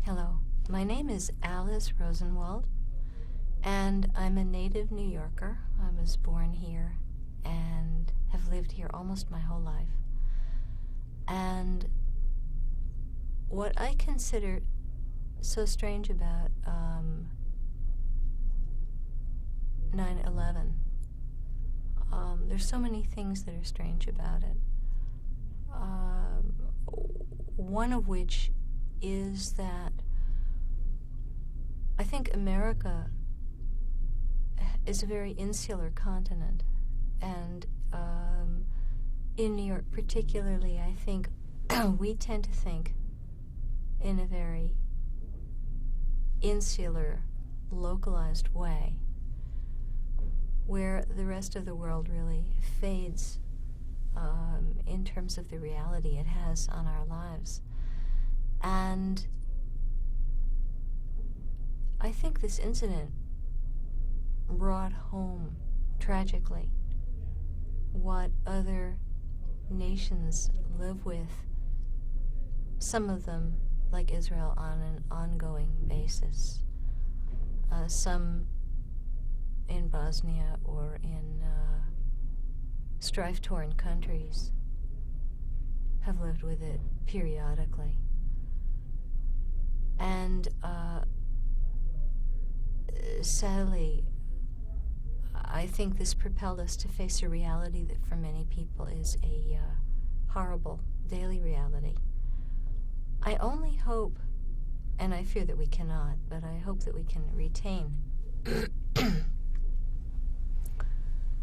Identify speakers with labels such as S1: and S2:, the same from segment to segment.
S1: Hello, my name is Alice Rosenwald, and I'm a native New Yorker. I was born here and have lived here almost my whole life. And what I consider so strange about 9/11, there's so many things that are strange about it. One of which is that I think America is a very insular continent, and in New York particularly, I think we tend to think in a very insular, localized way, where the rest of the world really fades in terms of the reality it has on our lives. And I think this incident brought home, tragically, what other nations live with, some of them, like Israel, on an ongoing basis. Some in Bosnia or in strife-torn countries have lived with it periodically. And sadly, I think this propelled us to face a reality that for many people is a horrible daily reality. I only hope, and I fear that we cannot, but I hope that we can retain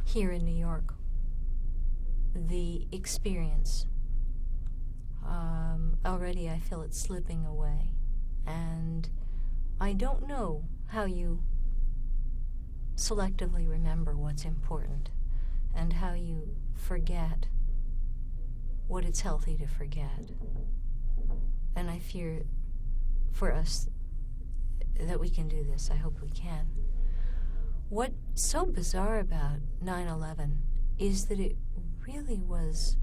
S1: here in New York the experience. Already I feel it slipping away, and I don't know how you selectively remember what's important and how you forget what it's healthy to forget. And I fear for us that we can do this. I hope we can. What's so bizarre about 9/11 is that it really was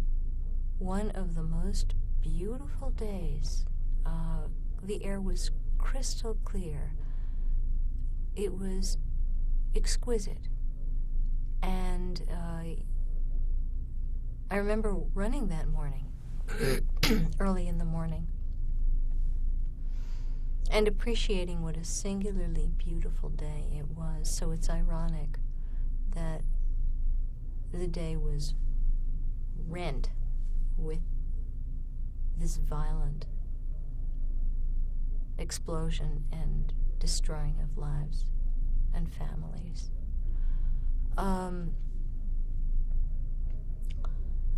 S1: one of the most beautiful days. The air was crystal clear. It was exquisite. And I remember running that morning, early in the morning, and appreciating what a singularly beautiful day it was. So it's ironic that the day was rent with this violent explosion and destroying of lives and families. I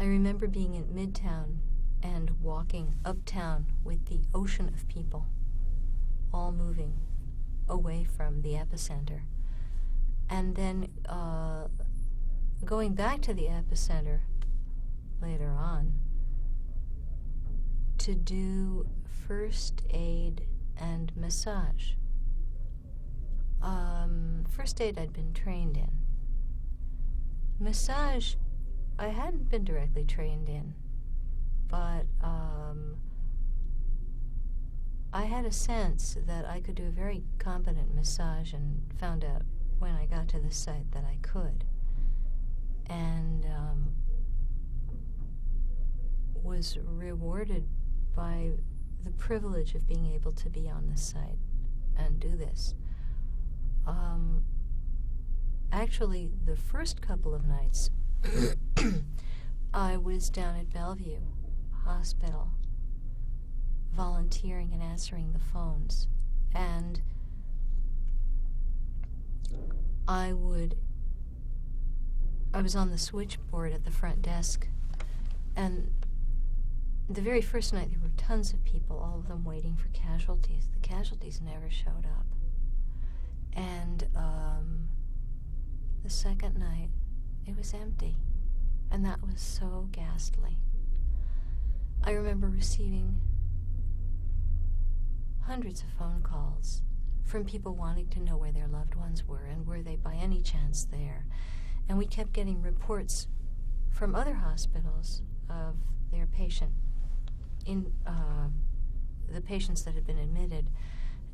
S1: remember being in Midtown and walking uptown with the ocean of people, all moving away from the epicenter. And then going back to the epicenter later on to do first aid and massage. First aid I'd been trained in. Massage I hadn't been directly trained in, but I had a sense that I could do a very competent massage, and found out when I got to the site that I could. And was rewarded by the privilege of being able to be on the site and do this. Actually, the first couple of nights, I was down at Bellevue Hospital, volunteering and answering the phones. And I was on the switchboard at the front desk, and the very first night there were tons of people, all of them waiting for casualties. The casualties never showed up. And the second night, it was empty, and that was so ghastly. I remember receiving hundreds of phone calls from people wanting to know where their loved ones were, and were they by any chance there. And we kept getting reports from other hospitals of their patient the patients that had been admitted,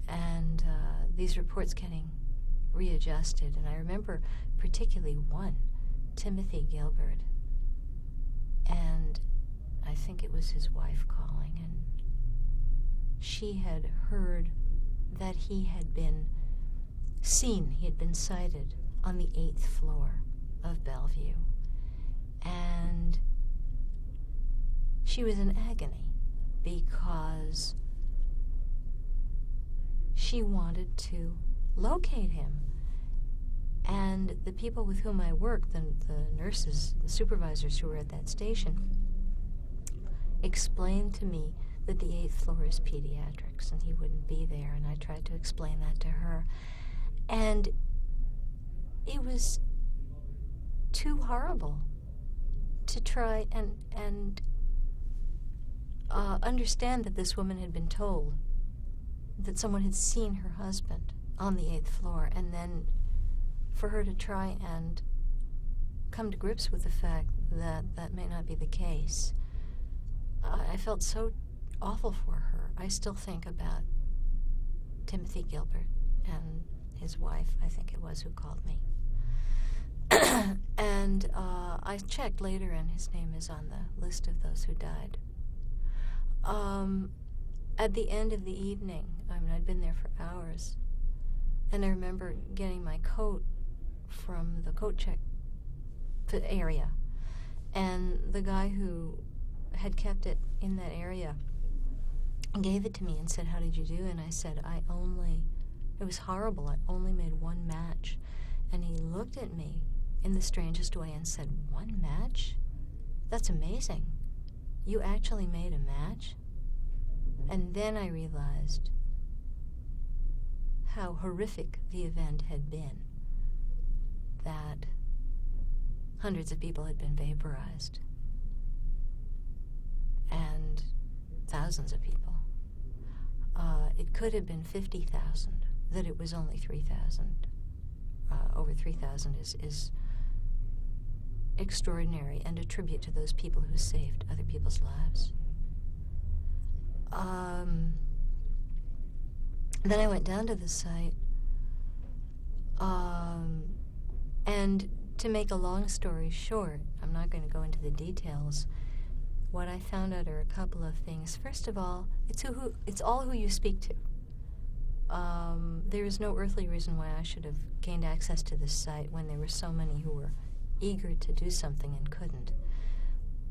S1: and these reports getting readjusted. And I remember particularly one, Timothy Gilbert, and I think it was his wife calling, and she had heard that he had been seen, he had been sighted on the 8th floor of Bellevue. And she was in agony because she wanted to locate him. And the people with whom I worked, the nurses, the supervisors who were at that station, explained to me that the 8th floor is pediatrics and he wouldn't be there, and I tried to explain that to her. And it was too horrible to try and understand that this woman had been told that someone had seen her husband on the 8th floor, and then for her to try and come to grips with the fact that that may not be the case. I felt so awful for her. I still think about Timothy Gilbert and his wife, I think it was, who called me. And I checked later, and his name is on the list of those who died. At the end of the evening, I mean, I'd been there for hours, and I remember getting my coat from the coat check area, and the guy who had kept it in that area gave it to me and said, "How did you do?" And I said, it was horrible, I only made one match. And he looked at me in the strangest way and said, "One match? That's amazing. You actually made a match?" And then I realized how horrific the event had been, that hundreds of people had been vaporized, and thousands of people. It could have been 50,000, that it was only 3,000. Over 3,000 is extraordinary, and a tribute to those people who saved other people's lives. Then I went down to the site, and to make a long story short, I'm not going to go into the details. What I found out are a couple of things. First of all, it's all who you speak to. There is no earthly reason why I should have gained access to this site when there were so many who were eager to do something and couldn't.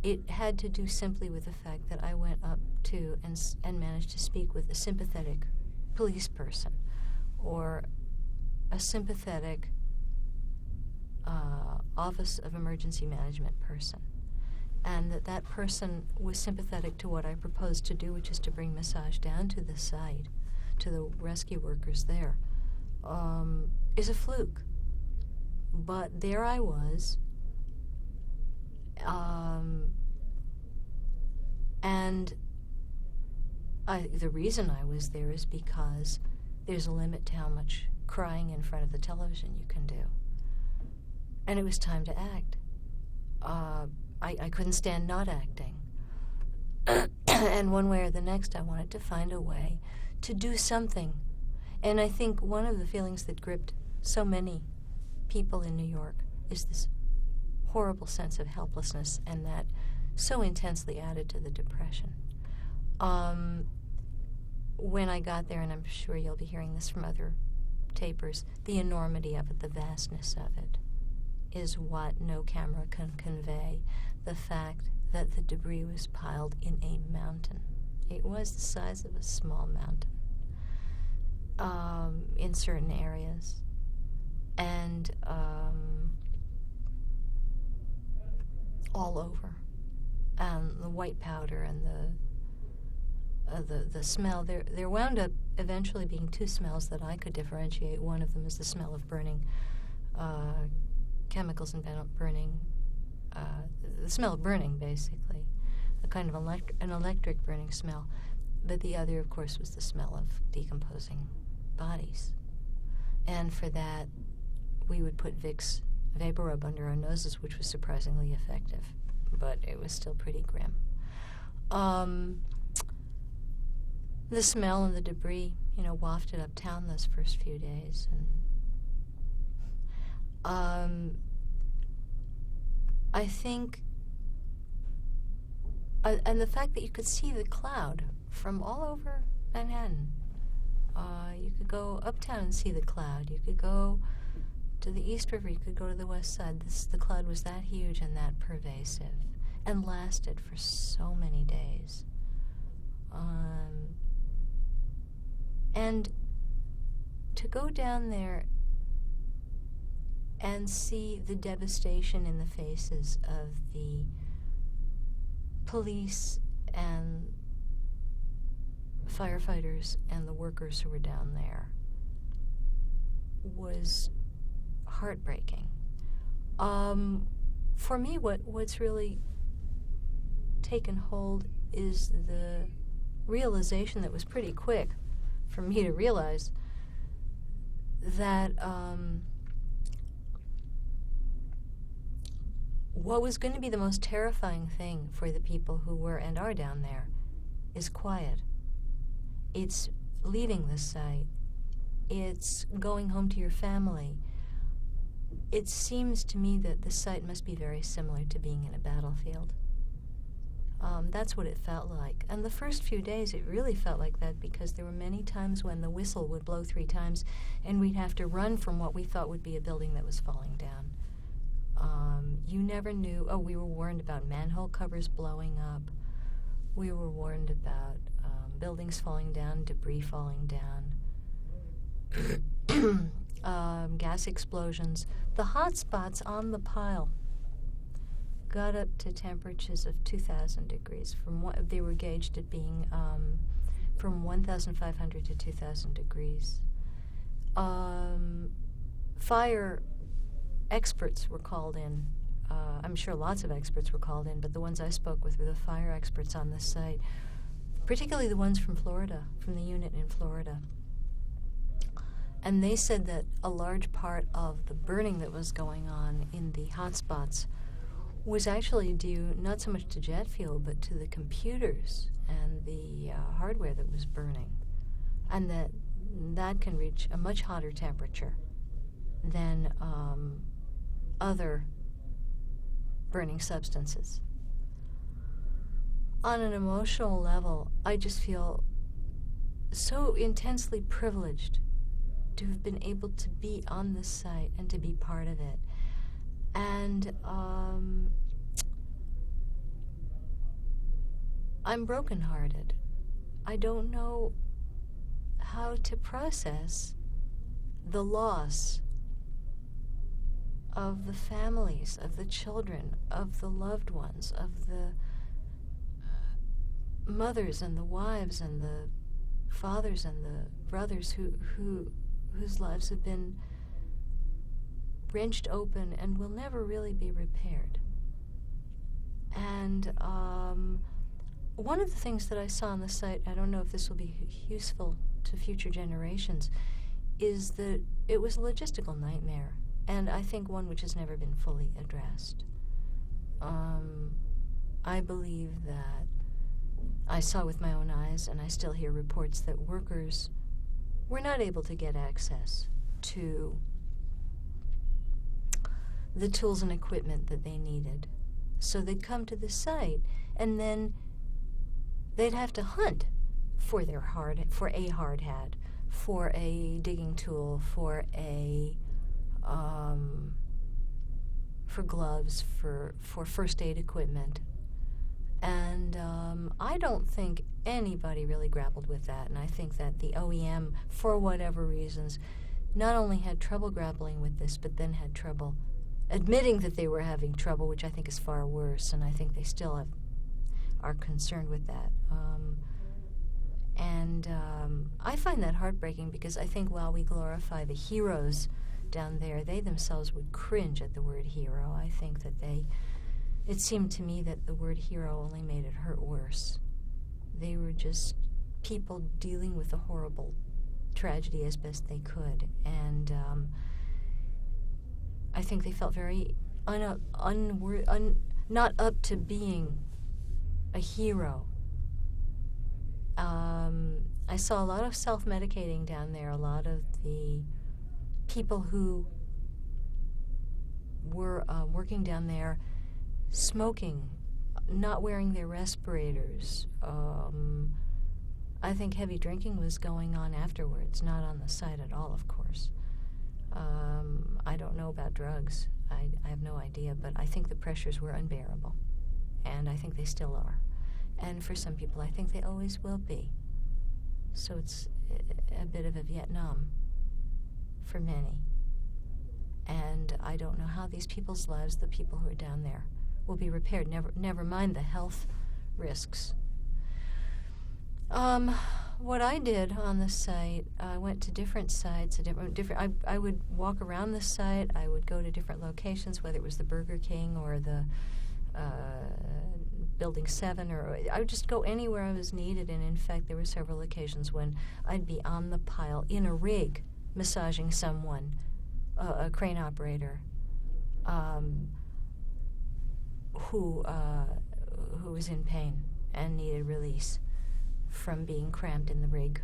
S1: It had to do simply with the fact that I went up to and managed to speak with a sympathetic police person or a sympathetic Office of Emergency Management person, and that person was sympathetic to what I proposed to do, which is to bring massage down to the site, to the rescue workers there, is a fluke. But there I was, and the reason I was there is because there's a limit to how much crying in front of the television you can do. And it was time to act. I couldn't stand not acting. And one way or the next, I wanted to find a way to do something. And I think one of the feelings that gripped so many people in New York is this horrible sense of helplessness, and that so intensely added to the depression. When I got there, and I'm sure you'll be hearing this from other tapers, the enormity of it, the vastness of it, is what no camera can convey. The fact that the debris was piled in a mountain. It was the size of a small mountain in certain areas. And all over. The white powder and the smell. There wound up eventually being two smells that I could differentiate. One of them is the smell of burning chemicals and burning, the smell of burning, basically, a kind of an electric burning smell. But the other, of course, was the smell of decomposing bodies. And for that, we would put Vicks vapor rub under our noses, which was surprisingly effective, but it was still pretty grim. the smell and the debris, wafted uptown those first few days. And I think, and the fact that you could see the cloud from all over Manhattan. You could go uptown and see the cloud. You could go to the East River. You could go to the West Side. The cloud was that huge and that pervasive and lasted for so many days. And to go down there and see the devastation in the faces of the police and firefighters and the workers who were down there was heartbreaking. For me, what's really taken hold is the realization that was pretty quick for me to realize that what was going to be the most terrifying thing for the people who were and are down there is quiet. It's leaving the site. It's going home to your family. It seems to me that the site must be very similar to being in a battlefield. That's what it felt like. And the first few days, it really felt like that because there were many times when the whistle would blow 3 times and we'd have to run from what we thought would be a building that was falling down. You never knew. Oh, we were warned about manhole covers blowing up. We were warned about buildings falling down, debris falling down, gas explosions. The hot spots on the pile got up to temperatures of 2,000 degrees. They were gauged at being from 1,500 to 2,000 degrees. Fire experts were called in. I'm sure lots of experts were called in, but the ones I spoke with were the fire experts on the site, particularly the ones from Florida, from the unit in Florida. And they said that a large part of the burning that was going on in the hotspots was actually due not so much to jet fuel, but to the computers and the hardware that was burning, and that can reach a much hotter temperature than other burning substances. On an emotional level, I just feel so intensely privileged to have been able to be on this site and to be part of it. And I'm brokenhearted. I don't know how to process the loss of the families, of the children, of the loved ones, of the mothers and the wives and the fathers and the brothers whose lives have been wrenched open and will never really be repaired. And one of the things that I saw on the site, I don't know if this will be useful to future generations, is that it was a logistical nightmare, and I think one which has never been fully addressed. I believe that I saw with my own eyes, and I still hear reports that workers were not able to get access to the tools and equipment that they needed. So they'd come to the site, and then they'd have to hunt for a hard hat, for a digging tool, for gloves, for first aid equipment. And I don't think anybody really grappled with that, and I think that the OEM, for whatever reasons, not only had trouble grappling with this, but then had trouble admitting that they were having trouble, which I think is far worse, and I think they still are concerned with that. I find that heartbreaking because I think while we glorify the heroes down there, they themselves would cringe at the word hero. I think that it seemed to me that the word hero only made it hurt worse. They were just people dealing with a horrible tragedy as best they could, and I think they felt very not up to being a hero. I saw a lot of self-medicating down there, a lot of the people who were working down there smoking, not wearing their respirators. I think heavy drinking was going on afterwards, not on the site at all, of course. I don't know about drugs. I have no idea, but I think the pressures were unbearable, and I think they still are. And for some people, I think they always will be. So it's a bit of a Vietnam for many. And I don't know how these people's lives, the people who are down there, will be repaired. Never mind the health risks. What I did on the site, I went to different sites, I would walk around the site, I would go to different locations, whether it was the Burger King or the Building 7, or I would just go anywhere I was needed. And in fact, there were several occasions when I'd be on the pile in a rig massaging someone, a crane operator, who was in pain and needed release from being cramped in the rig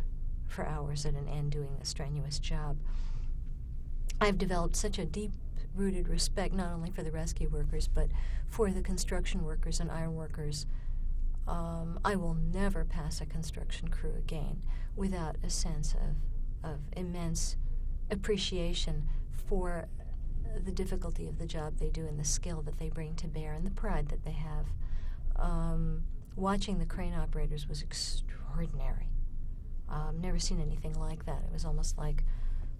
S1: for hours at an end doing a strenuous job. I've developed such a deep-rooted respect not only for the rescue workers but for the construction workers and iron workers. I will never pass a construction crew again without a sense of immense appreciation for the difficulty of the job they do and the skill that they bring to bear and the pride that they have. Watching the crane operators was extraordinary. Never seen anything like that. It was almost like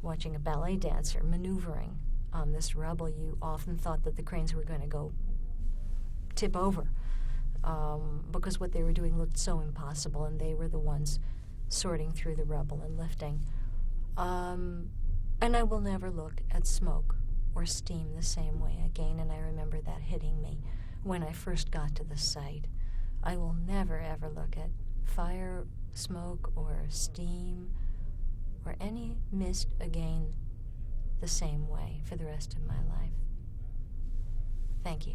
S1: watching a ballet dancer maneuvering on this rubble. You often thought that the cranes were going to go tip over because what they were doing looked so impossible, and they were the ones sorting through the rubble and lifting. And I will never look at smoke or steam the same way again, and I remember that hitting me when I first got to the site. I will never, ever look at fire, smoke, or steam, or any mist again the same way for the rest of my life. Thank you.